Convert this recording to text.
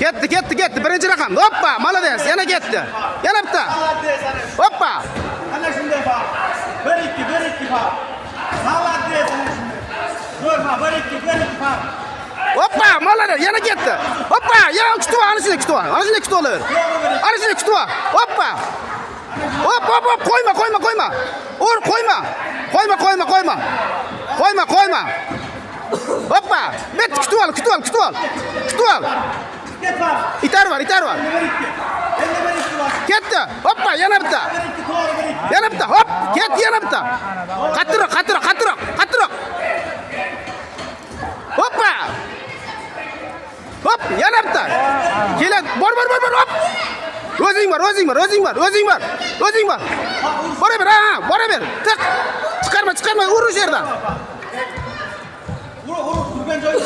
Ketdi. Birinchi raqam. Hoppa, молодец. Yana ketdi. Yana bitta. Hoppa. Ana shunday fa. 1-2 fa. Молодец. Ko'rma, 1-2 fa. Hoppa, молодец. Yana ketdi. Hoppa, yana kutib ol, ana shunday kutib ol. Ana shunday kutib olaver. Ana shunday kutib ol. Hoppa. Hop, qo'yma. Ur, qo'yma. Hoppa. Bet kutib ol. Itar var. Ketdi. Hoppa, yana bitta. Hop, ketdi yana bitta. Qattiroq. Hoppa. Hop, yana bitta. Keladi. Bor. Hop. O'zing bor. Boraver. Tiq. Chiqarma, ur o'sha yerdan. Urgan joyda